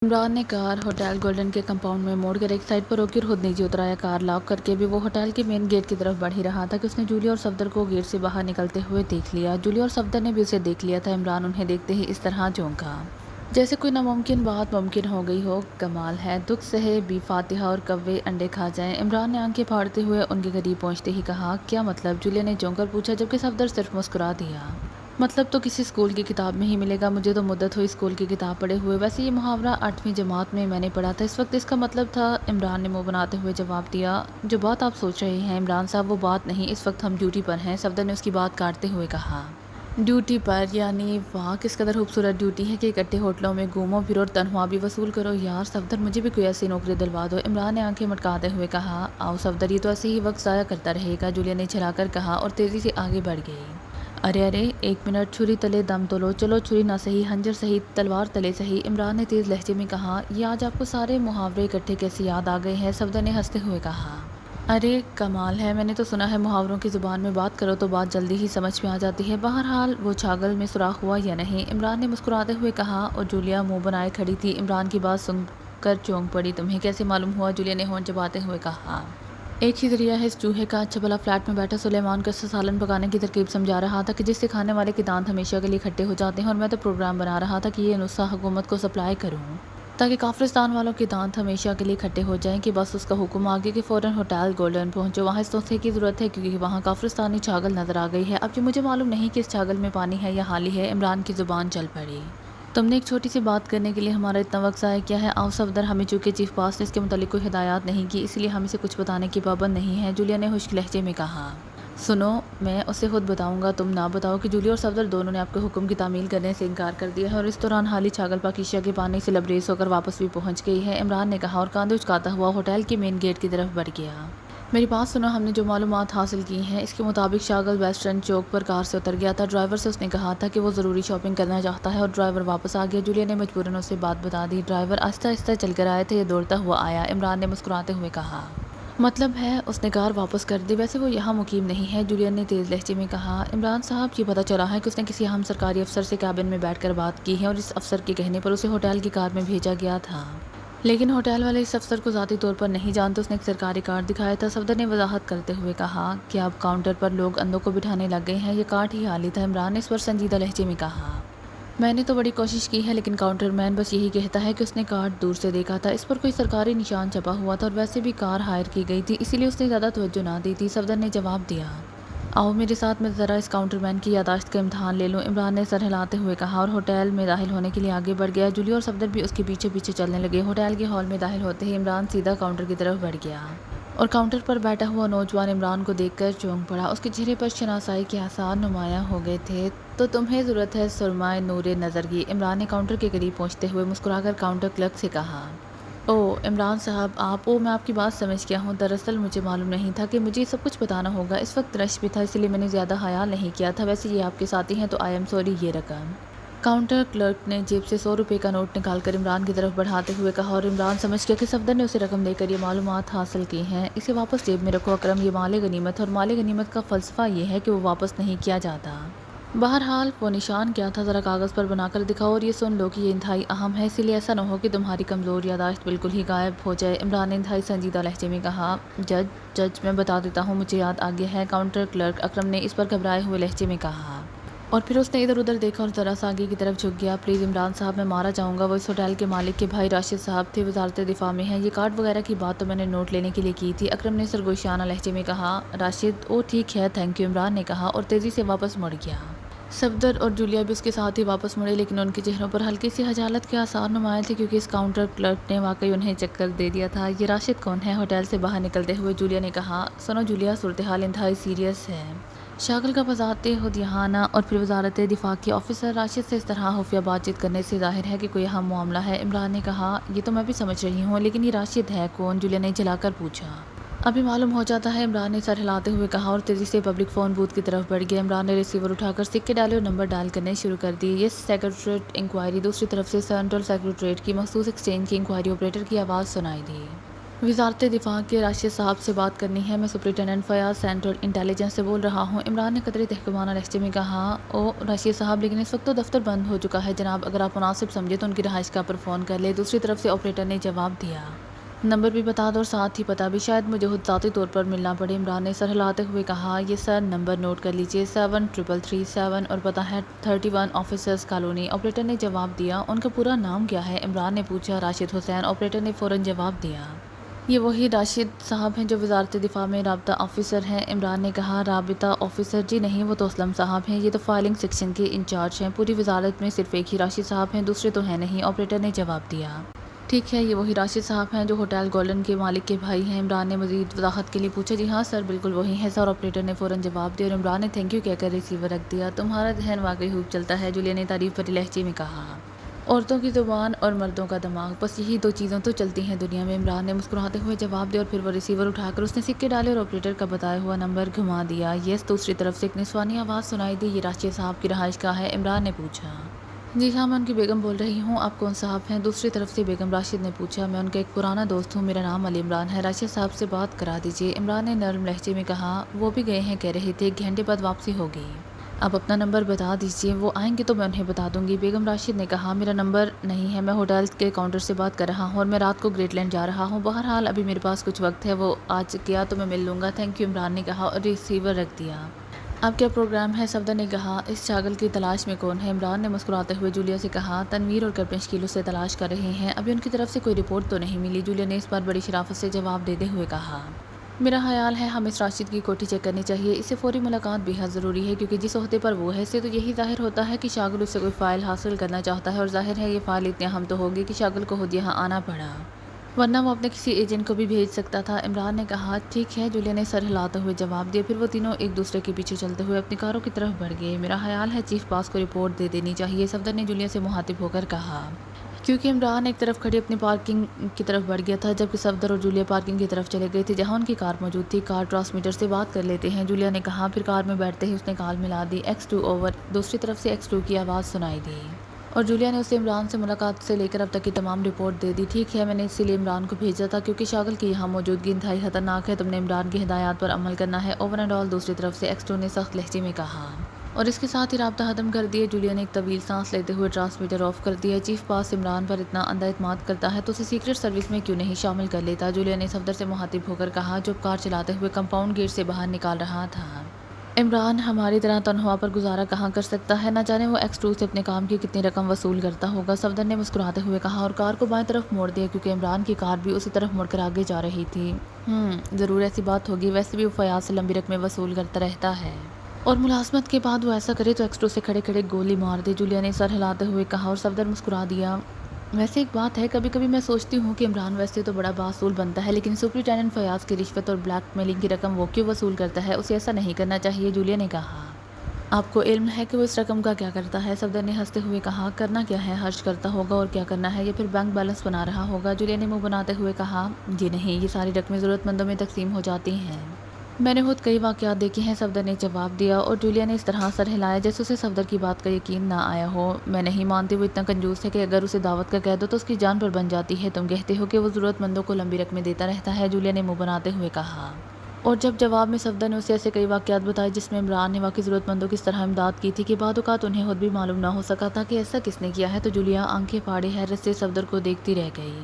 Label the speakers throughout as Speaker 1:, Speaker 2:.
Speaker 1: عمران نے کار hotel golden کے compound میں موڑ کر ایک سائڈ پر روکی اور خود نیچے اترایا۔ کار لاک کرکے بھی وہ ہوٹل کے مین گیٹ کی طرف بڑھ ہی رہا تھا کہ اس نے جولی اور صفدر کو گیٹ سے باہر نکلتے ہوئے دیکھ لیا۔ جولی اور صفدر نے بھی اسے دیکھ لیا تھا۔ عمران انہیں دیکھتے ہی اس طرح چونکا جیسے کوئی ناممکن بات ممکن ہو گئی ہو۔ کمال ہے، دکھ سہے بھی فاتحہ اور کوے انڈے کھا جائیں۔ عمران نے آنکھیں پھاڑتے ہوئے ان کے قریب پہنچتے ہی کہا، کیا مطلب؟ جولی نے چونک کر پوچھا، جبکہ صفدر صرف مسکرا دیا۔ مطلب تو کسی اسکول کی کتاب میں ہی ملے گا، مجھے تو مدت ہوئی اسکول کی کتاب پڑھے ہوئے، ویسے یہ محاورہ 8ویں جماعت میں نے پڑھا تھا، اس وقت اس کا مطلب تھا۔ عمران نے منہ بناتے ہوئے جواب دیا، جو بات آپ سوچ رہے ہیں عمران صاحب وہ بات نہیں، اس وقت ہم ڈیوٹی پر ہیں۔ صفدر نے اس کی بات کاٹتے ہوئے کہا، ڈیوٹی پر یعنی واہ کس قدر خوبصورت ڈیوٹی ہے کہ اکٹھے ہوٹلوں میں گھومو پھرو اور تنخواہ بھی وصول کرو۔ یار صفدر مجھے بھی کوئی ایسی نوکری دلوا دو۔ عمران نے آنکھیں مٹکاتے ہوئے کہا، آؤ صفدر، یہ تو ایسے ہی وقت ضائع کرتا رہے گا، جولی نے جھلا کر کہا اور تیزی سے آگے بڑھ گئی۔ ارے ارے ایک منٹ، چھری تلے دم تو لو، چلو چھری نہ سہی خنجر سہی تلوار تلے سہی، عمران نے تیز لہجے میں کہا۔ یہ آج آپ کو سارے محاورے اکٹھے کیسے یاد آ گئے ہیں؟ صفدر نے ہنستے ہوئے کہا، ارے کمال ہے، میں نے تو سنا ہے محاوروں کی زبان میں بات کرو تو بات جلدی ہی سمجھ میں آ جاتی ہے۔ بہرحال وہ چھاگل میں سوراخ ہوا یا نہیں؟ عمران نے مسکراتے ہوئے کہا اور جولیا منہ بنائے کھڑی تھی۔ عمران کی بات سن کر چونک پڑی۔ تمہیں کیسے معلوم ہوا؟ جولیا نے ہونٹ چباتے ہوئے کہا۔ ایک ہی ذریعہ ہے اس چوہے کا، اچھا بھلا فلیٹ میں بیٹھا سلیمان کو سالن پکانے کی ترکیب سمجھا رہا تھا کہ جس سے کھانے والے کے دانت ہمیشہ کے لیے کھٹے ہو جاتے ہیں، اور میں تو پروگرام بنا رہا تھا کہ یہ نسخہ حکومت کو سپلائی کروں تاکہ کافرستان والوں کے دانت ہمیشہ کے لیے کھٹے ہو جائیں کہ بس اس کا حکم آ گیا کہ فوراً ہوٹل گولڈن پہنچو، وہاں اس نسخے کی ضرورت ہے کیونکہ وہاں کافرستانی چھاگل نظر آ گئی ہے۔ اب یہ مجھے معلوم نہیں کہ اس چھاگل میں پانی ہے یا خالی ہے۔ عمران کی زبان چل پڑی، تم نے ایک چھوٹی سی بات کرنے کے لیے ہمارا اتنا وقت ضائع کیا ہے؟ آؤ صفدر، ہمیں چونکہ چیف باس نے اس کے متعلق کوئی ہدایات نہیں کی، اس لیے ہم اسے کچھ بتانے کی پابند نہیں ہیں۔ جولیا نے خشک لہجے میں کہا، سنو میں اسے خود بتاؤں گا، تم نہ بتاؤ کہ جولی اور صفدر دونوں نے آپ کے حکم کی تعمیل کرنے سے انکار کر دیا ہے اور اس دوران خالی چھاگل پاکیزہ کے پانی سے لبریز ہو کر واپس بھی پہنچ گئی ہے۔ عمران نے کہا اور کاندھے اچکاتا ہوا ہوٹل کے مین گیٹ کی طرف بڑھ گیا۔ میری بات سنو، ہم نے جو معلومات حاصل کی ہیں اس کے مطابق شاگل ویسٹرن چوک پر کار سے اتر گیا تھا۔ ڈرائیور سے اس نے کہا تھا کہ وہ ضروری شاپنگ کرنا چاہتا ہے اور ڈرائیور واپس آ گیا۔ جولیا نے مجبوراً اسے بات بتا دی۔ ڈرائیور آہستہ آہستہ چل کر آیا تھا یا دوڑتا ہوا آیا؟ عمران نے مسکراتے ہوئے کہا، مطلب ہے اس نے کار واپس کر دی، ویسے وہ یہاں مقیم نہیں ہے۔ جولیا نے تیز لہجے میں کہا، عمران صاحب یہ پتہ چلا ہے کہ اس نے کسی اہم سرکاری افسر سے کیبن میں بیٹھ کر بات کی ہے اور اس افسر کے کہنے پر اسے ہوٹل کی کار میں بھیجا گیا تھا، لیکن ہوٹل والے اس افسر کو ذاتی طور پر نہیں جانتے، اس نے ایک سرکاری کارڈ دکھایا تھا۔ صفدر نے وضاحت کرتے ہوئے کہا، کیا اب کاؤنٹر پر لوگ اندھوں کو بٹھانے لگ گئے ہیں؟ یہ کارڈ ہی خالی تھا۔ عمران نے اس پر سنجیدہ لہجے میں کہا، میں نے تو بڑی کوشش کی ہے لیکن کاؤنٹر مین بس یہی کہتا ہے کہ اس نے کارڈ دور سے دیکھا تھا، اس پر کوئی سرکاری نشان چھپا ہوا تھا اور ویسے بھی کار ہائر کی گئی تھی، اسی لیے اس نے زیادہ توجہ نہ دی تھی۔ صفدر نے جواب دیا، آؤ میرے ساتھ، میں ذرا اس کاؤنٹر مین کی یادداشت کا امتحان لے لوں۔ عمران نے سر ہلاتے ہوئے کہا اور ہوٹل میں داخل ہونے کے لیے آگے بڑھ گیا۔ جولی اور صفدر بھی اس کے پیچھے پیچھے چلنے لگے۔ ہوٹل کے ہال میں داخل ہوتے ہی عمران سیدھا کاؤنٹر کی طرف بڑھ گیا اور کاؤنٹر پر بیٹھا ہوا نوجوان عمران کو دیکھ کر چونک پڑا۔ اس کے چہرے پر شناسائی کے آثار نمایاں ہو گئے تھے۔ تو تمہیں ضرورت ہے سرمہ نور نظر کی؟ عمران نے کاؤنٹر کے قریب پہنچتے ہوئے مسکرا کر کاؤنٹر کلرک سے کہا، او عمران صاحب آپ، میں آپ کی بات سمجھ گیا ہوں، دراصل مجھے معلوم نہیں تھا کہ مجھے سب کچھ بتانا ہوگا، اس وقت رش بھی تھا اس لیے میں نے زیادہ خیال نہیں کیا تھا، ویسے یہ آپ کے ساتھی ہیں تو آئی ایم سوری، یہ رقم۔ کاؤنٹر کلرک نے جیب سے 100 روپے کا نوٹ نکال کر عمران کی طرف بڑھاتے ہوئے کہا اور عمران سمجھ گیا کہ صفدر نے اسے رقم دے کر یہ معلومات حاصل کی ہیں۔ اسے واپس جیب میں رکھو اکرم، یہ مال غنیمت ہے اور مال غنیمت کا فلسفہ یہ ہے کہ وہ واپس نہیں کیا جاتا۔ بہرحال وہ نشان کیا تھا ذرا کاغذ پر بنا کر دکھاؤ اور یہ سن لو کہ یہ انتہائی اہم ہے، اسی لیے ایسا نہ ہو کہ تمہاری کمزور یادداشت بالکل ہی غائب ہو جائے۔ عمران نے انتہائی سنجیدہ لہجے میں کہا، جج میں بتا دیتا ہوں مجھے یاد آ گیا ہے۔ کاؤنٹر کلرک اکرم نے اس پر گھبرائے ہوئے لہجے میں کہا اور پھر اس نے ادھر ادھر دیکھا اور ذرا سا آگے کی طرف جھک گیا۔ پلیز عمران صاحب، میں مارا جاؤں گا، وہ اس ہوٹل کے مالک کے بھائی راشد صاحب تھے، وزارت دفاع میں ہیں، یہ کارڈ وغیرہ کی بات تو میں نے نوٹ لینے کے لیے کی تھی۔ اکرم نے سرگوشیانہ لہجے میں کہا، راشد، او ٹھیک ہے تھینک یو، عمران نے کہا اور تیزی سے واپس مڑ گیا۔ صفدر اور جولیا بھی اس کے ساتھ ہی واپس مڑے لیکن ان کے چہروں پر ہلکی سی خجالت کے آثار نمایاں تھے کیونکہ اس کاؤنٹر کلرک نے واقعی انہیں چکر دے دیا تھا۔ یہ راشد کون ہے؟ ہوٹل سے باہر نکلتے ہوئے جولیا نے کہا، سنو جولیا، صورتحال انتہائی سیریس ہے۔ شاغل کا بذات خود یہاں آنا اور پھر وزارت دفاع کے آفیسر راشد سے اس طرح خفیہ بات چیت کرنے سے ظاہر ہے کہ کوئی اہم معاملہ ہے۔ عمران نے کہا، یہ تو میں بھی سمجھ رہی ہوں لیکن یہ راشد ہے کون؟ جولیا نے جھلا کر پوچھا، ابھی معلوم ہو جاتا ہے، عمران نے سر ہلاتے ہوئے کہا اور تیزی سے پبلک فون بوتھ کی طرف بڑھ گیا۔ عمران نے ریسیور اٹھا کر سکے ڈالے اور نمبر ڈائل کرنے شروع کر دیے۔ یس سیکریٹریٹ انکوائری، دوسری طرف سے سینٹرل سیکریٹریٹ کی مخصوص ایکسچینج کی انکوائری آپریٹر کی آواز سنائی دی۔ وزارت دفاع کے راشد صاحب سے بات کرنی ہے، میں سپرنٹینڈنٹ فیاض سینٹرل انٹیلیجنس سے بول رہا ہوں۔ عمران نے قدرے تحقیقانہ لہجے میں کہا، او راشد صاحب، لیکن اس وقت تو دفتر بند ہو چکا ہے جناب، اگر آپ مناسب سمجھے تو ان کی رہائش گاہ پر فون کر لیں۔ دوسری طرف سے آپریٹر نے جواب دیا، نمبر بھی بتا دو اور ساتھ ہی پتہ بھی، شاید مجھے خود ذاتی طور پر ملنا پڑے۔ عمران نے سر ہلاتے ہوئے کہا، یہ سر نمبر نوٹ کر لیجئے، 7337 اور پتہ ہے 31 آفیسرز کالونی۔ آپریٹر نے جواب دیا، ان کا پورا نام کیا ہے؟ عمران نے پوچھا۔ راشد حسین۔ آپریٹر نے فوراً جواب دیا، یہ وہی راشد صاحب ہیں جو وزارت دفاع میں رابطہ آفیسر ہیں۔ عمران نے کہا، رابطہ آفیسر؟ جی نہیں، وہ تو اسلم صاحب ہیں، یہ تو فائلنگ سیکشن کے انچارج ہیں۔ پوری وزارت میں صرف ایک ہی راشد صاحب ہیں، دوسرے تو ہیں نہیں۔ آپریٹر نے جواب دیا، ٹھیک ہے، یہ وہی راشد صاحب ہیں جو ہوٹل گولڈن کے مالک کے بھائی ہیں۔ عمران نے مزید وضاحت کے لیے پوچھا، جی ہاں سر، بالکل وہی ہیں سر۔ آپریٹر نے فوراً جواب دیا اور عمران نے تھینک یو کہہ کر ریسیور رکھ دیا۔ تمہارا ذہن واقعی خوب چلتا ہے، جولیا نے تعریف بھرے لہجے میں کہا۔ عورتوں کی زبان اور مردوں کا دماغ، بس یہی دو چیزیں تو چلتی ہیں دنیا میں۔ عمران نے مسکراتے ہوئے جواب دیا اور پھر وہ ریسیور اٹھا کر اس نے سکے ڈالے اور آپریٹر کا بتایا ہوا نمبر گھما دیا۔ یس، دوسری طرف سے ایک نسوانی آواز سنائی دی، یہ راشد صاحب کی رہائش گاہ ہے؟ عمران نے پوچھا۔ جی ہاں، میں ان کی بیگم بول رہی ہوں، آپ کون صاحب ہیں؟ دوسری طرف سے بیگم۔ راشد نے پوچھا، میں ان کا ایک پرانا دوست ہوں، میرا نام علی عمران ہے، راشد صاحب سے بات کرا دیجیے۔ عمران نے نرم لہجے میں کہا، وہ بھی گئے ہیں، کہہ رہے تھے 1 گھنٹے بعد واپسی ہوگی۔ آپ اپنا نمبر بتا دیجیے، وہ آئیں گے تو میں انہیں بتا دوں گی۔ بیگم۔ راشد نے کہا، میرا نمبر نہیں ہے، میں ہوٹل کے کاؤنٹر سے بات کر رہا ہوں اور میں رات کو گریٹ لینڈ جا رہا ہوں، بہرحال ابھی میرے پاس کچھ وقت ہے، وہ آج کیا تو میں مل لوں گا۔ تھینک یو، عمران نے کہا اور ریسیور رکھ دیا۔ اب کیا پروگرام ہے؟ صفدر نے کہا، اس شاگل کی تلاش میں کون ہے؟ عمران نے مسکراتے ہوئے جولیا سے کہا، تنویر اور کیپٹن شکیل اسے تلاش کر رہے ہیں، ابھی ان کی طرف سے کوئی رپورٹ تو نہیں ملی۔ جولیا نے اس بار بڑی شرافت سے جواب دیتے ہوئے کہا، میرا خیال ہے ہم اس راشد کی کوٹھی چیک کرنی چاہیے، اس سے فوری ملاقات بے حد ضروری ہے، کیونکہ جس عہدے پر وہ ہے، اس سے تو یہی ظاہر ہوتا ہے کہ شاگل اس سے کوئی فائل حاصل کرنا چاہتا ہے، اور ظاہر ہے یہ فائل اتنی اہم تو ہوگی کہ شاگل کو خود یہاں آنا پڑا، ورنہ وہ اپنے کسی ایجنٹ کو بھی بھیج سکتا تھا۔ عمران نے کہا، ٹھیک ہے، جولیا نے سر ہلاتے ہوئے جواب دیا۔ پھر وہ تینوں ایک دوسرے کے پیچھے چلتے ہوئے اپنی کاروں کی طرف بڑھ گئے۔ میرا خیال ہے چیف باس کو رپورٹ دے دینی چاہیے، صفدر نے جولیا سے مخاطب ہو کر کہا، کیونکہ عمران ایک طرف کھڑی اپنی پارکنگ کی طرف بڑھ گیا تھا، جبکہ صفدر اور جولیا پارکنگ کی طرف چلے گئے تھے جہاں ان کی کار موجود تھی۔ کار ٹرانسمیٹر سے بات کر لیتے ہیں، جولیا نے کہا۔ پھر کار میں بیٹھتے ہی اس نے کال ملا دی، X2 اوور۔ دوسری طرف سے X2 کی آواز سنائی دی اور جولیا نے اسے عمران سے ملاقات سے لے کر اب تک کی تمام رپورٹ دے دی۔ ٹھیک ہے، میں نے اسی لیے عمران کو بھیجا تھا کیونکہ شاگل کی یہاں موجودگی انتہائی خطرناک ہے، تم نے عمران کی ہدایات پر عمل کرنا ہے، اوور اینڈ آل۔ دوسری طرف سے X2 نے سخت لہجے میں کہا اور اس کے ساتھ ہی رابطہ ختم کر دیا۔ جولیا نے ایک طویل سانس لیتے ہوئے ٹرانسمیٹر آف کر دیا۔ چیف باس عمران پر اتنا اندھا اعتماد کرتا ہے تو اسے سیکرٹ سروس میں کیوں نہیں شامل کر لیتا؟ جولیا نے صفدر سے مخاطب ہو کر کہا جو کار چلاتے ہوئے کمپاؤنڈ گیٹ سے باہر نکال رہا تھا۔ عمران ہماری طرح تنخواہ پر گزارا کہاں کر سکتا ہے، نہ جانے وہ X2 سے اپنے کام کی کتنی رقم وصول کرتا ہوگا، صفدر نے مسکراتے ہوئے کہا اور کار کو بائیں طرف موڑ دیا کیونکہ عمران کی کار بھی اسی طرف مڑ کر آگے جا رہی تھی۔ ضرور ایسی بات ہوگی، ویسے بھی وہ فیاض سے لمبی رقمیں وصول کرتا رہتا ہے اور ملازمت کے بعد وہ ایسا کرے تو X2 سے کھڑے کھڑے گولی مار دے، جولیا نے سر ہلاتے ہوئے کہا اور صفدر مسکرا دیا۔ ویسے ایک بات ہے، کبھی کبھی میں سوچتی ہوں کہ عمران ویسے تو بڑا باصول بنتا ہے، لیکن سپرنٹینڈنٹ فیاض کی رشوت اور بلیک میلنگ کی رقم وہ کیوں وصول کرتا ہے؟ اسے ایسا نہیں کرنا چاہیے، جولیا نے کہا۔ آپ کو علم ہے کہ وہ اس رقم کا کیا کرتا ہے؟ صفدر نے ہنستے ہوئے کہا، کرنا کیا ہے، خرچ کرتا ہوگا اور کیا کرنا ہے، یا پھر بینک بیلنس بنا رہا ہوگا۔ جولیا نے منہ بناتے ہوئے کہا، جی نہیں، یہ ساری رقمیں ضرورت مندوں میں تقسیم ہو جاتی ہیں، میں نے خود کئی واقعات دیکھے ہیں، صفدر نے جواب دیا اور جولیا نے اس طرح سر ہلایا جیسے اسے صفدر کی بات کا یقین نہ آیا ہو۔ میں نہیں مانتی وہ اتنا کنجوس ہے کہ اگر اسے دعوت کا کہہ دو تو اس کی جان پر بن جاتی ہے، تم کہتے ہو کہ وہ ضرورت مندوں کو لمبی رقمیں دیتا رہتا ہے، جولیا نے منہ بناتے ہوئے کہا اور جب جواب میں صفدر نے اسے ایسے کئی واقعات بتائے جس میں عمران نے واقعی ضرورت مندوں کی اس طرح امداد کی تھی کہ بعض اوقات انہیں خود بھی معلوم نہ ہو سکا تھا کہ ایسا کس نے کیا ہے، تو جولیا آنکھیں پھاڑے حیرت سے صفدر کو دیکھتی رہ گئی۔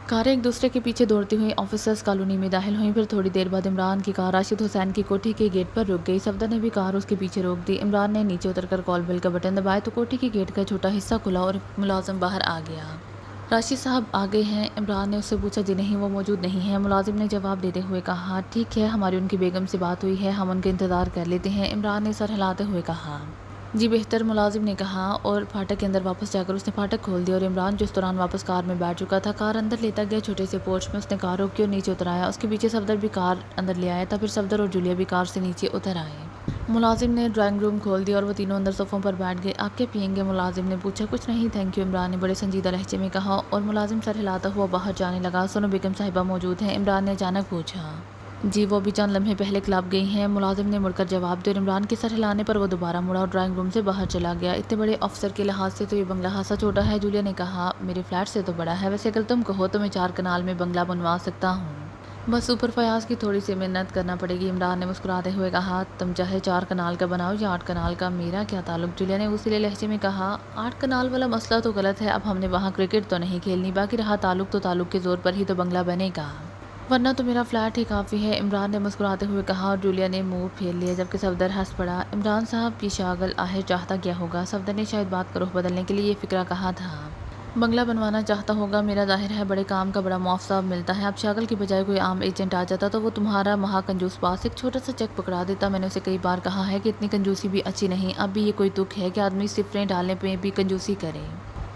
Speaker 1: کاریں ایک دوسرے کے پیچھے دوڑتی ہوئی آفیسرز کالونی میں داخل ہوئیں، پھر تھوڑی دیر بعد عمران کی کار راشد حسین کی کوٹھی کے گیٹ پر رک گئی۔ صفدر نے بھی کار اس کے پیچھے روک دی۔ عمران نے نیچے اتر کر کال بیل کا بٹن دبایا تو کوٹھی کے گیٹ کا چھوٹا حصہ کھلا اور ملازم باہر آ گیا۔ راشد صاحب آ گئے ہیں؟ عمران نے اس سے پوچھا۔ جی نہیں، وہ موجود نہیں ہیں، ملازم نے جواب دیتے ہوئے کہا۔ ٹھیک ہے، ہماری ان کی بیگم سے بات ہوئی ہے، ہم ان کا انتظار کر لیتے ہیں، عمران نے سر ہلاتے ہوئے کہا۔ جی بہتر، ملازم نے کہا اور پھاٹک کے اندر واپس جا کر اس نے پھاٹک کھول دیا اور عمران جو اس دوران واپس کار میں بیٹھ چکا تھا کار اندر لیتا گیا۔ چھوٹے سے پورچ میں اس نے کار روکی اور نیچے اتر آیا، اس کے پیچھے صفدر بھی کار اندر لے آیا تھا، پھر صفدر اور جولیا بھی کار سے نیچے اتر آئے۔ ملازم نے ڈرائنگ روم کھول دیا اور وہ تینوں اندر صوفوں پر بیٹھ گئے۔ آپ کیا پئیں گے؟ ملازم نے پوچھا۔ کچھ نہیں تھینک یو، عمران نے بڑے سنجیدہ لہجے میں کہا اور ملازم سر ہلاتا ہوا باہر جانے لگا۔ سنو بیگم صاحبہ موجود ہیں؟ عمران نے اچانک پوچھا۔ جی وہ بھی چند لمحے پہلے کلب گئی ہیں، ملازم نے مڑ کر جواب دیا اور عمران کے سر ہلانے پر وہ دوبارہ مڑا اور ڈرائنگ روم سے باہر چلا گیا۔ اتنے بڑے افسر کے لحاظ سے تو یہ بنگلہ خاصا چھوٹا ہے، جولیا نے کہا۔ میرے فلیٹ سے تو بڑا ہے، ویسے اگر تم کہو تو میں 4 کنال میں بنگلہ بنوا سکتا ہوں۔ بس اوپر فیاض کی تھوڑی سی محنت کرنا پڑے گی، عمران نے مسکراتے ہوئے کہا۔ تم چاہے 4 کنال کا بناؤ یا 8 کنال کا، میرا کیا تعلق، جولیا نے غصیلے لہجے میں کہا۔ 8 کنال والا مسئلہ تو غلط ہے، اب ہم نے وہاں کرکٹ تو نہیں کھیلنی، باقی رہا تعلق تو تعلق کے زور پر ہی تو بنگلہ بنے گا، ورنہ تو میرا فلیٹ ہی کافی ہے، عمران نے مسکراتے ہوئے کہا اور جولیا نے منہ پھیر لیا جبکہ صفدر ہنس پڑا۔ عمران صاحب کی شاغل آخر چاہتا کیا ہوگا؟ صفدر نے شاید بات کا رخ بدلنے کے لیے یہ فقرہ کہا تھا۔ بنگلہ بنوانا چاہتا ہوگا، میرا ظاہر ہے بڑے کام کا بڑا معاوضہ ملتا ہے، اب شاغل کی بجائے کوئی عام ایجنٹ آ جاتا تو وہ تمہارا مہا کنجوس پاس ایک چھوٹا سا چیک پکڑا دیتا۔ میں نے اسے کئی بار کہا ہے کہ اتنی کنجوسی بھی اچھی نہیں، اب بھی یہ کوئی تک ہے کہ آدمی صفریں ڈالنے پہ بھی کنجوسی کرے،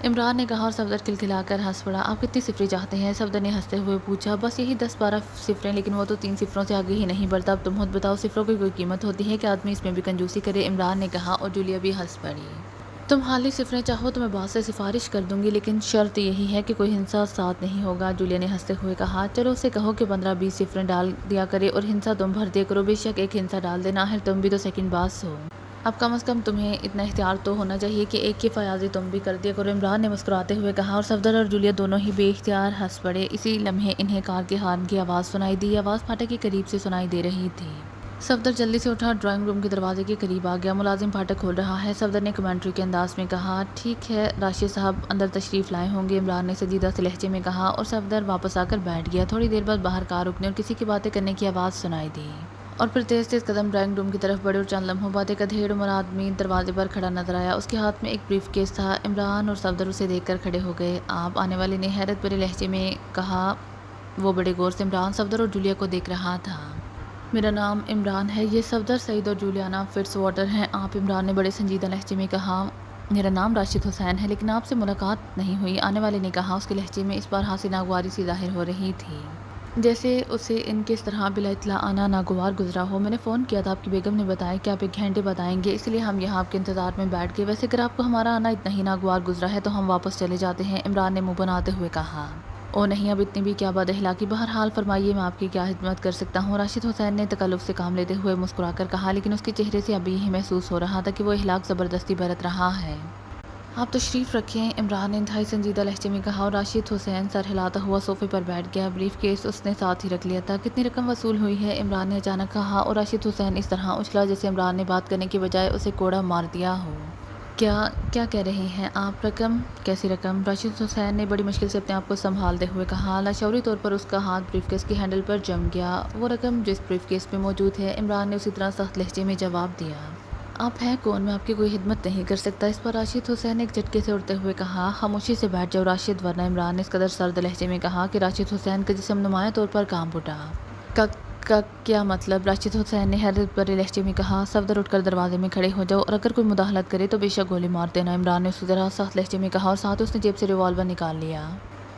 Speaker 1: عمران نے کہا اور صفدر کھلکھلا کر ہنس پڑا۔ آپ کتنی صفریں چاہتے ہیں؟ صفدر نے ہنستے ہوئے پوچھا۔ بس یہی 10-12 صفریں، لیکن وہ تو 3 صفروں سے آگے ہی نہیں بڑھتا، اب تم خود بتاؤ صفروں کی کوئی قیمت ہوتی ہے کہ آدمی اس میں بھی کنجوسی کرے، عمران نے کہا اور جولیا بھی ہنس پڑی۔ تم حالی صفریں چاہو تو میں بات سے سفارش کر دوں گی، لیکن شرط یہی ہے کہ کوئی ہنسا ساتھ نہیں ہوگا، جولیا نے ہنستے ہوئے کہا۔ چلو اسے کہو کہ 15-20 صفریں ڈال دیا کرے اور ہنسا تم بھر دیا کرو، بے شک ایک ہنسا ڈال دینا، آخر تم بھی تو سیکنڈ باس ہو، اب کم از کم تمہیں اتنا اختیار تو ہونا چاہیے کہ ایک کی فیاضی تم بھی کر دیا کرو، عمران نے مسکراتے ہوئے کہا اور صفدر اور جولیا دونوں ہی بے اختیار ہنس پڑے۔ اسی لمحے انہیں کار کے ہارن کی آواز سنائی دی، یہ آواز پھاٹک کے قریب سے سنائی دے رہی تھی۔ صفدر جلدی سے اٹھا، ڈرائنگ روم کے دروازے کے قریب آ گیا۔ ملازم پھاٹک کھول رہا ہے، صفدر نے کمنٹری کے انداز میں کہا۔ ٹھیک ہے، راشد صاحب اندر تشریف لائے ہوں گے، عمران نے سنجیدہ سے لہجے میں کہا اور صفدر واپس آ کر بیٹھ گیا۔ تھوڑی دیر بعد باہر کار رکنے اور کسی کی باتیں کرنے کی آواز سنائی دی اور پھر تیز تیز قدم ڈرائنگ روم کی طرف بڑھے اور چند لمحوں بعد ایک ادھیڑ عمر آدمی دروازے پر کھڑا نظر آیا، اس کے ہاتھ میں ایک بریف کیس تھا۔ عمران اور صفدر اسے دیکھ کر کھڑے ہو گئے۔ آپ؟ آنے والے نے حیرت بھرے لہجے میں کہا۔ وہ بڑے غور سے عمران، صفدر اور جولیا کو دیکھ رہا تھا۔ میرا نام عمران ہے، یہ صفدر، سعید اور جولیانا فٹس واٹر ہیں۔ آپ؟ عمران نے بڑے سنجیدہ لہجے میں کہا۔ میرا نام راشد حسین ہے، لیکن آپ سے ملاقات نہیں ہوئی، آنے والے نے کہا، اس کے لہجے میں اس بار ہنسی ناگواری سی ظاہر ہو رہی تھی، جیسے اسے ان کے اس طرح بلا اطلاع آنا ناگوار گزرا ہو۔ میں نے فون کیا تھا، آپ کی بیگم نے بتایا کہ آپ 1 گھنٹے بعد آئیں گے، اس لیے ہم یہاں آپ کے انتظار میں بیٹھ گئے، ویسے اگر آپ کو ہمارا آنا اتنا ہی ناگوار گزرا ہے تو ہم واپس چلے جاتے ہیں، عمران نے منہ بناتے ہوئے کہا۔ او نہیں، اب اتنی بھی کیا بد اخلاقی، بہرحال فرمائیے میں آپ کی کیا خدمت کر سکتا ہوں، راشد حسین نے تکلف سے کام لیتے ہوئے مسکرا کر کہا، لیکن اس کے چہرے سے ابھی یہ محسوس ہو رہا تھا کہ وہ اخلاق زبردستی برت رہا ہے۔ آپ تشریف رکھیں، عمران نے انتہائی سنجیدہ لہجے میں کہا اور راشد حسین سر ہلاتا ہوا صوفے پر بیٹھ گیا۔ بریف کیس اس نے ساتھ ہی رکھ لیا تھا۔ کتنی رقم وصول ہوئی ہے؟ عمران نے اچانک کہا اور راشد حسین اس طرح اچھلا جیسے عمران نے بات کرنے کی بجائے اسے کوڑا مار دیا ہو۔ کیا کہہ رہے ہیں آپ؟ رقم؟ کیسی رقم؟ راشد حسین نے بڑی مشکل سے اپنے آپ کو سنبھالتے ہوئے کہا۔ لاشعوری طور پر اس کا ہاتھ بریف کیس کے ہینڈل پر جم گیا۔ وہ رقم جو اس بریف کیس میں موجود ہے، عمران نے اسی طرح سخت لہجے میں جواب دیا۔ آپ ہیں کون؟ میں آپ کی کوئی خدمت نہیں کر سکتا، اس پر راشد حسین نے ایک جھٹکے سے اٹھتے ہوئے کہا۔ خاموشی سے بیٹھ جاؤ راشد، ورنہ، عمران نے اس قدر سرد لہجے میں کہا کہ راشد حسین کا جسم نمایاں طور پر کانپ اٹھا۔ کا کیا مطلب؟ راشد حسین نے حیرت بھرے لہجے میں کہا۔ صفدر اٹھ کر دروازے میں کھڑے ہو جاؤ اور اگر کوئی مداخلت کرے تو بے شک گولی مار دینا، عمران نے اسی طرح سخت لہجے میں کہا اور ساتھ اس نے جیب سے ریوالور نکال لیا،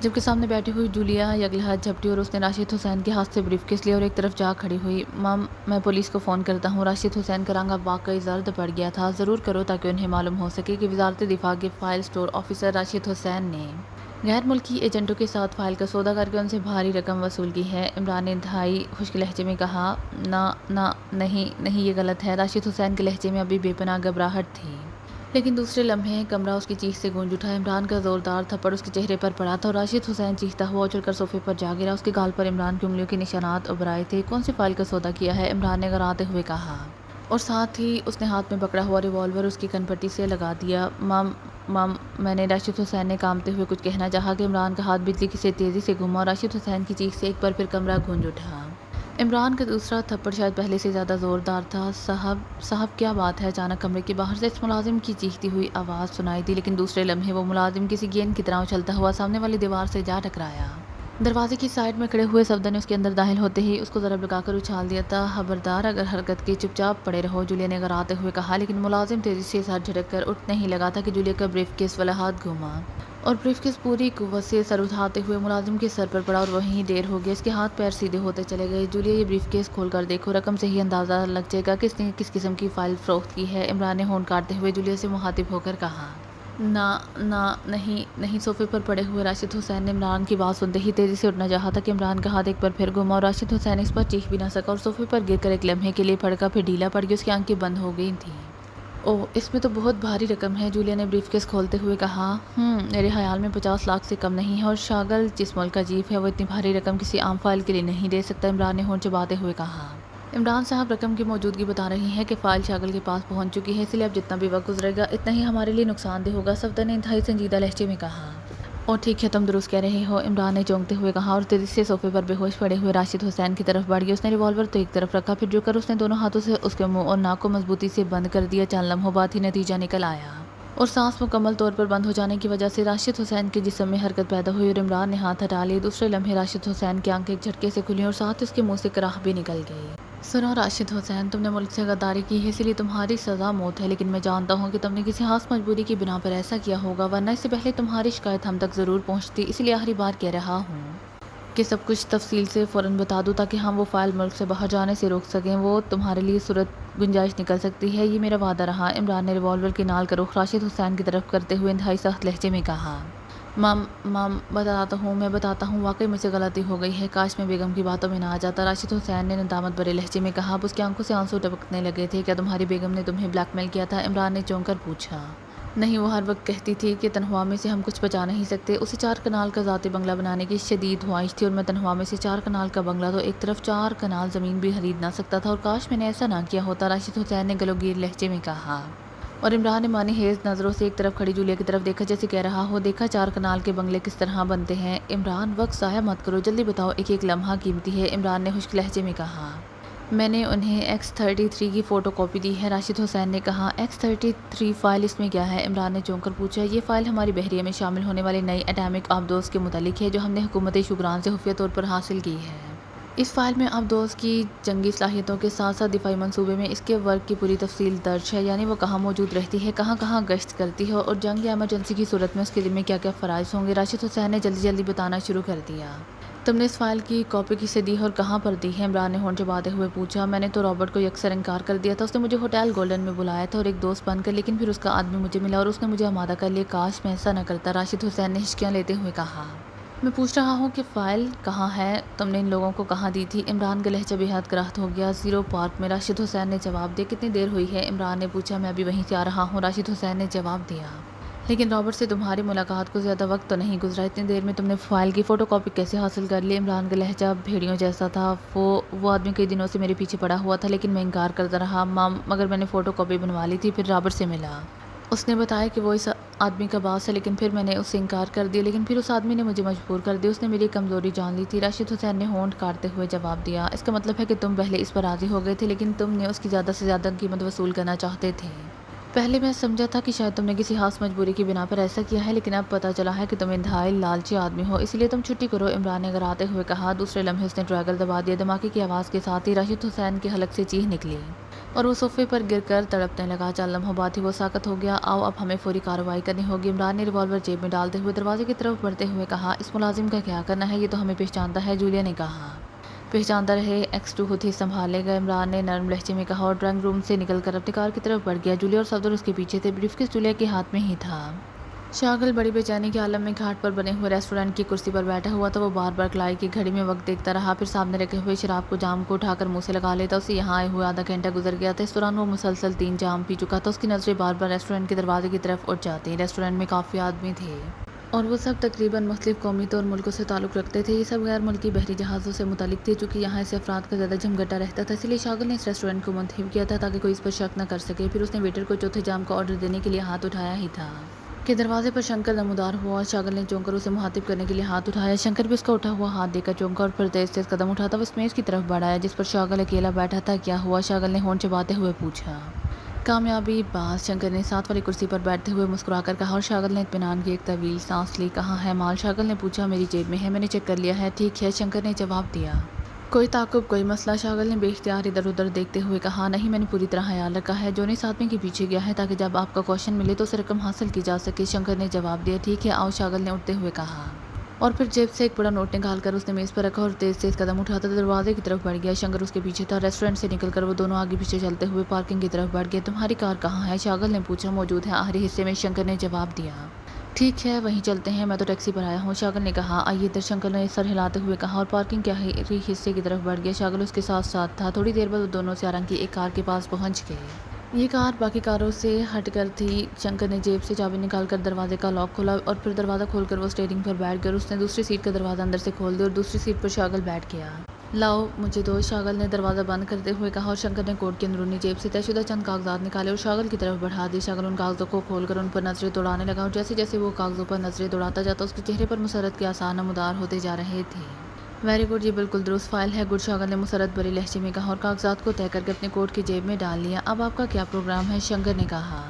Speaker 1: جبکہ سامنے بیٹھی ہوئی جولیا یکلہت جھپٹی اور اس نے راشد حسین کے ہاتھ سے بریف کیس لیا اور ایک طرف جا کھڑی ہوئی۔ مام، میں پولیس کو فون کرتا ہوں، راشد حسین کا رنگ اب واقعی زرد پڑ گیا تھا۔ ضرور کرو، تاکہ انہیں معلوم ہو سکے کہ وزارت دفاع کے فائل اسٹور آفیسر راشد حسین نے غیر ملکی ایجنٹوں کے ساتھ فائل کا سودا کر کے ان سے بھاری رقم وصول کی ہے، عمران نے انتہائی خشک لہجے میں کہا۔ نہیں، یہ غلط ہے، راشد حسین کے لہجے میں ابھی بے پناہ گھبراہٹ تھی، لیکن دوسرے لمحے کمرہ اس کی چیخ سے گونج اٹھا۔ عمران کا زوردار تھپڑ اس کے چہرے پر پڑا تھا اور راشد حسین چیختا ہوا اچھل کر صوفے پر جا گرا، اس کے گال پر عمران کی انگلیوں کے نشانات ابھر آئے تھے۔ کون سی فائل کا سودا کیا ہے؟ عمران نے گھراتے ہوئے کہا اور ساتھ ہی اس نے ہاتھ میں پکڑا ہوا ریوالور اس کی کن پٹی سے لگا دیا۔ مام، میں نے، راشد حسین نے کانپتے ہوئے کچھ کہنا چاہا کہ عمران کا ہاتھ بجلی کی سے تیزی سے گھما اور راشد حسین کی چیخ سے ایک بار پھر کمرہ گونج اٹھا۔ عمران کا دوسرا تھپڑ شاید پہلے سے زیادہ زوردار تھا۔ صاحب کیا بات ہے؟ اچانک کمرے کے باہر سے اس ملازم کی چیختی ہوئی آواز سنائی دی، لیکن دوسرے لمحے وہ ملازم کسی گیند کی طرح اچھلتا ہوا سامنے والی دیوار سے جا ٹکرایا۔ دروازے کی سائیڈ میں کھڑے ہوئے صفدر نے اس کے اندر داخل ہوتے ہی اس کو ضرب لگا کر اچھال دیا تھا۔ خبردار، اگر حرکت کی چپ چاپ پڑے رہو، جولیا نے گھراتے ہوئے کہا، لیکن ملازم تیزی سے سر جھٹک کر اٹھنے ہی لگا تھا کہ جولیا کا بریف کیس والا ہاتھ گھوما اور بریف کیس پوری قوت سے سر اٹھاتے ہوئے ملازم کے سر پر پڑا اور وہیں دیر ہو گیا، اس کے ہاتھ پیر سیدھے ہوتے چلے گئے۔ جولیا، یہ بریف کیس کھول کر دیکھو، رقم سے ہی اندازہ لگ جائے گا کس نے کس قسم کی فائل فروخت کی ہے، عمران نے ہونٹ کاٹتے ہوئے جولیا سے مخاطب ہو کر کہا۔ نہیں صوفے پر پڑے ہوئے راشد حسین نے عمران کی بات سنتے ہی تیزی سے اٹھنا چاہا تھا کہ عمران کا ہاتھ ایک بار پھر گھما اور راشد حسین اس پر چیخ بھی نہ سکا اور صوفے پر گر کر ایک لمحے کے لیے پھڑکا، پھر ڈھیلا پڑ گیا، اس کی آنکھیں بند ہو گئی تھیں۔ اوہ، اس میں تو بہت بھاری رقم ہے، جولیا نے بریف کیس کھولتے ہوئے کہا۔ میرے خیال میں 50 لاکھ سے کم نہیں ہے، اور شاغل جس ملک کا چیف ہے وہ اتنی بھاری رقم کسی عام فائل کے لیے نہیں دے سکتا، عمران نے ہونٹ چباتے ہوئے کہا۔ عمران صاحب رقم کی موجودگی بتا رہی ہیں کہ فائل شاغل کے پاس پہنچ چکی ہے، اس لیے اب جتنا بھی وقت گزرے گا اتنا ہی ہمارے لیے نقصان دہ ہوگا، صفدر نے انتہائی سنجیدہ لہجے میں کہا۔ اور ٹھیک ہے، تم درست کہہ رہے ہو، عمران نے چونکتے ہوئے کہا اور تیزی سے صوفے پر بے ہوش پڑے ہوئے راشد حسین کی طرف بڑھ گیا۔ اس نے ریوالور تو ایک طرف رکھا، پھر جھک کر اس نے دونوں ہاتھوں سے اس کے منہ اور ناک کو مضبوطی سے بند کر دیا۔ چند لمحوں بعد ہی نتیجہ نکل آیا، اور سانس مکمل طور پر بند ہو جانے کی وجہ سے راشد حسین کے جسم میں حرکت پیدا ہوئی اور عمران نے ہاتھ ہٹا لیے۔ دوسرے لمحے راشد حسین کی آنکھیں ایک جھٹکے سے کھلیں اور ساتھ اس کے منہ سے کراہ بھی نکل گئی۔ سنو راشد حسین، تم نے ملک سے غداری کی ہے، اس لیے تمہاری سزا موت ہے، لیکن میں جانتا ہوں کہ تم نے کسی خاص مجبوری کی بنا پر ایسا کیا ہوگا، ورنہ اس سے پہلے تمہاری شکایت ہم تک ضرور پہنچتی، اس لیے آخری بار کہہ رہا ہوں کہ سب کچھ تفصیل سے فوراً بتا دو تاکہ ہم وہ فائل ملک سے باہر جانے سے روک سکیں، وہ تمہارے لیے صورت گنجائش نکل سکتی ہے، یہ میرا وعدہ رہا، عمران نے ریوالور کی نال کا رخ راشد حسین کی طرف کرتے ہوئے انتہائی سخت لہجے میں کہا۔ مام میں بتاتا ہوں، واقعی مجھ سے غلطی ہو گئی ہے، کاش میں بیگم کی باتوں میں نہ آ جاتا، راشد حسین نے ندامت بھرے لہجے میں کہا۔ اب اس کی آنکھوں سے آنسو ٹپکنے لگے تھے۔ کیا تمہاری بیگم نے تمہیں بلیک میل کیا تھا؟ عمران نے چونک کر پوچھا۔ نہیں، وہ ہر وقت کہتی تھی کہ تنخواہ میں سے ہم کچھ بچا نہیں سکتے، اسے 4 کنال کا ذاتی بنگلہ بنانے کی شدید خواہش تھی، اور میں تنخواہ میں سے 4 کنال کا بنگلہ تو ایک طرف 4 کنال زمین بھی خرید نہ سکتا تھا، اور کاش میں نے ایسا نہ کیا ہوتا، راشد حسین نے گلوگیر لہجے میں کہا۔ اور عمران نے معنی خیز نظروں سے ایک طرف کھڑی جولیا کی طرف دیکھا، جیسے کہہ رہا ہو، دیکھا 4 کنال کے بنگلے کس طرح بنتے ہیں؟ عمران، وقت ضائع مت کرو، جلدی بتاؤ، ایک ایک لمحہ قیمتی ہے، عمران نے خشک لہجے میں کہا۔ میں نے انہیں X-33 کی فوٹو کاپی دی ہے، راشد حسین نے کہا۔ X-33 فائل، اس میں کیا ہے؟ عمران نے چونک کر پوچھا۔ یہ فائل ہماری بحریہ میں شامل ہونے والی نئی ایٹمک آبدوز کے متعلق ہے، جو ہم نے حکومت شوگران سے خفیہ طور پر حاصل کی ہے۔ اس فائل میں آبدوز کی جنگی صلاحیتوں کے ساتھ ساتھ دفاعی منصوبے میں اس کے ورک کی پوری تفصیل درج ہے، یعنی وہ کہاں موجود رہتی ہے، کہاں کہاں گشت کرتی ہے، اور جنگ یا ایمرجنسی کی صورت میں اس کے ذمہ کیا کیا فرائض ہوں گے، راشد حسین نے جلدی بتانا شروع کر دیا۔ تم نے اس فائل کی کاپی کسے دی ہے اور کہاں پر دی ہے؟ عمران نے ہونٹ چباتے ہوئے پوچھا۔ میں نے تو رابرٹ کو یکسر انکار کر دیا تھا، اس نے مجھے ہوٹل گولڈن میں بلایا تھا اور ایک دوست بن کر، لیکن پھر اس کا آدمی مجھے ملا اور اس نے مجھے آمادہ کر لیا، کاش میں ایسا نہ کرتا، راشد حسین نے ہچکیاں لیتے ہوئے کہا۔ میں پوچھ رہا ہوں کہ فائل کہاں ہے، تم نے ان لوگوں کو کہاں دی تھی؟ عمران کا لہجہ بے حد کراہت ہو گیا۔ زیرو پارک میں، راشد حسین نے جواب دیا۔ کتنی دیر ہوئی ہے؟ عمران نے پوچھا۔ میں ابھی وہیں سے آ رہا ہوں، راشد حسین نے جواب دیا۔ لیکن رابرٹ سے تمہاری ملاقات کو زیادہ وقت تو نہیں گزرا، اتنی دیر میں تم نے فائل کی فوٹو کاپی کیسے حاصل کر لی؟ عمران کا لہجہ بھیڑیوں جیسا تھا۔ وہ آدمی کئی دنوں سے میرے پیچھے پڑا ہوا تھا، لیکن میں انکار کرتا رہا، مگر میں نے فوٹو کاپی بنوا لی تھی، پھر رابرٹ سے ملا۔ اس نے بتایا کہ وہ اس آدمی کا باس ہے، لیکن پھر میں نے اس سے انکار کر دیا، لیکن پھر اس آدمی نے مجھے مجبور کر دیا، اس نے میری کمزوری جان لی تھی، راشد حسین نے ہونٹ کاٹتے ہوئے جواب دیا۔ اس کا مطلب ہے کہ تم پہلے اس پر راضی ہو گئے تھے، لیکن تم نے اس کی زیادہ سے زیادہ قیمت وصول کرنا چاہتے تھے۔ پہلے میں سمجھا تھا کہ شاید تم نے کسی خاص مجبوری کی بنا پر ایسا کیا ہے، لیکن اب پتہ چلا ہے کہ تم انتہائی لالچی آدمی ہو، اس لیے تم چھٹی کرو، عمران نے گراتے ہوئے کہا۔ دوسرے لمحے اس نے ٹریگر دبا دیا، دھماکے کی آواز کے ساتھ ہی راشد حسین کے حلق سے چیخ نکلی اور وہ صوفے پر گر کر تڑپنے لگا۔ چند لمحوں بعد ہی وہ ساکت ہو گیا۔ آؤ، اب ہمیں فوری کارروائی کرنی ہوگی، عمران نے ریوالور جیب میں ڈالتے ہوئے دروازے کی طرف بڑھتے ہوئے کہا۔ اس ملازم کا کیا کرنا ہے، یہ تو ہمیں پہچانتا ہے، جولیا نے کہا۔ پہچانتا رہے، X2 خود ہی سنبھالے گا، عمران نے نرم لہجے میں کہا اور ڈرائنگ روم سے نکل کر اپنی کار کی طرف بڑھ گیا۔ جولیا اور صفدر اس کے پیچھے تھے، بریف کیس جولیا کے ہاتھ میں ہی تھا۔ شاغل بڑی بے چینی کے عالم میں گھاٹ پر بنے ہوئے ریسٹورینٹ کی کرسی پر بیٹھا ہوا تھا، وہ بار بار کلائی کی گھڑی میں وقت دیکھتا رہا، پھر سامنے رکھے ہوئے شراب کو جام کو اٹھا کر منہ سے لگا لیتا۔ اسے یہاں آئے ہوئے آدھا گھنٹہ گزر گیا تھا، اس دوران وہ مسلسل 3 جام پی چکا تھا۔ اس کی نظریں بار بار ریسٹورینٹ کے دروازے کی طرف اٹھ جاتی۔ ریسٹورینٹ میں کافی آدمی تھے اور وہ سب تقریباً مختلف قومیتوں اور ملکوں سے تعلق رکھتے تھے، یہ سب غیر ملکی بحری جہازوں سے متعلق تھے، چونکہ یہاں ایسے افراد کا زیادہ جھمگٹا رہتا تھا، اس لیے شاغل نے اس ریسٹورینٹ کو منتخب کیا تھا تاکہ کوئی اس پر شک نہ کر سکے۔ پھر اس نے ویٹر کو چوتھے جام کا آرڈر دینے کے لیے ہاتھ اٹھایا ہی تھا کہ دروازے پر شنکر نمودار ہوا۔ شاغل نے چونک کر اسے مخاطب کرنے کے لیے ہاتھ اٹھایا، شنکر بھی اس کا اٹھا ہوا ہاتھ دے کر چونکا اور پھر تیز تیز قدم اٹھاتا وہ اس میز کی طرف بڑھ آیا جس پر شاغل اکیلا بیٹھا تھا۔ کیا ہوا؟ شاغل نے ہونٹ چباتے ہوئے پوچھا۔ کامیابی باز، شنکر نے ساتھ والی کرسی پر بیٹھتے ہوئے مسکرا کر کہا، اور شاغل نے اطمینان کی ایک طویل سانس لی۔ کہاں ہے مال؟ شاغل نے پوچھا۔ میری جیب میں ہے، میں نے چیک کر لیا ہے۔ ٹھیک ہے، شنکر نے جواب دیا۔ کوئی تعاقب، کوئی مسئلہ؟ شاغل نے بے اختیار ادھر ادھر دیکھتے ہوئے کہا۔ نہیں، میں نے پوری طرح خیال رکھا ہے، جونی اس آدمی کے پیچھے گیا ہے تاکہ جب آپ کا کوشچن ملے تو اسے رقم حاصل کی جا سکے، شنکر نے جواب دیا۔ ٹھیک ہے، آؤ، شاغل نے اٹھتے ہوئے کہا۔ اور پھر جیب سے ایک بڑا نوٹ نکال کر اس نے میز پر رکھا اور تیز تیز قدم اٹھاتا دروازے کی طرف بڑھ گیا۔ شنکر اس کے پیچھے تھا۔ ریسٹورینٹ سے نکل کر وہ دونوں آگے پیچھے چلتے ہوئے پارکنگ کی طرف بڑھ گئے۔ تمہاری کار کہاں ہے؟ شاغل نے پوچھا۔ موجود ہے آخری حصے میں، شنکر نے جواب دیا۔ ٹھیک ہے وہیں چلتے ہیں، میں تو ٹیکسی پر آیا ہوں، شاغل نے کہا۔ آئیے ادھر، شنکر نے سر ہلاتے ہوئے کہا اور پارکنگ کے آخری حصے کی طرف بڑھ گیا۔ شاغل اس کے ساتھ ساتھ تھا۔ تھوڑی دیر بعد وہ دونوں سیاہ رنگ کی ایک کار کے پاس پہنچ گئے۔ یہ کار باقی کاروں سے ہٹ کر تھی۔ شنکر نے جیب سے چابی نکال کر دروازے کا لاک کھولا اور پھر دروازہ کھول کر وہ اسٹیئرنگ پر بیٹھ گیا اور اس نے دوسری سیٹ کا دروازہ اندر سے کھول دیا اور دوسری سیٹ پر شاغل بیٹھ گیا۔ لاؤ مجھے دو، شاغل نے دروازہ بند کرتے ہوئے کہا اور شنکر نے کوٹ کی اندرونی جیب سے طے شدہ چند کاغذات نکالے اور شاغل کی طرف بڑھا دیے۔ شاغل ان کاغذوں کو کھول کر ان پر نظریں دوڑانے لگا اور جیسے جیسے وہ کاغذوں پر نظریں دوڑاتا جاتا اس کے چہرے پر مسرت کے آثار نمودار ہوتے جا رہے تھے۔ ویری گڈ، یہ بالکل درست فائل ہے، گڈ، شاغل نے مسرت بھرے لہجے میں کہا اور کاغذات کو طے کر کے اپنے کوٹ کی جیب میں ڈال لیا۔ اب آپ کا کیا پروگرام ہے؟ شنکر نے کہا۔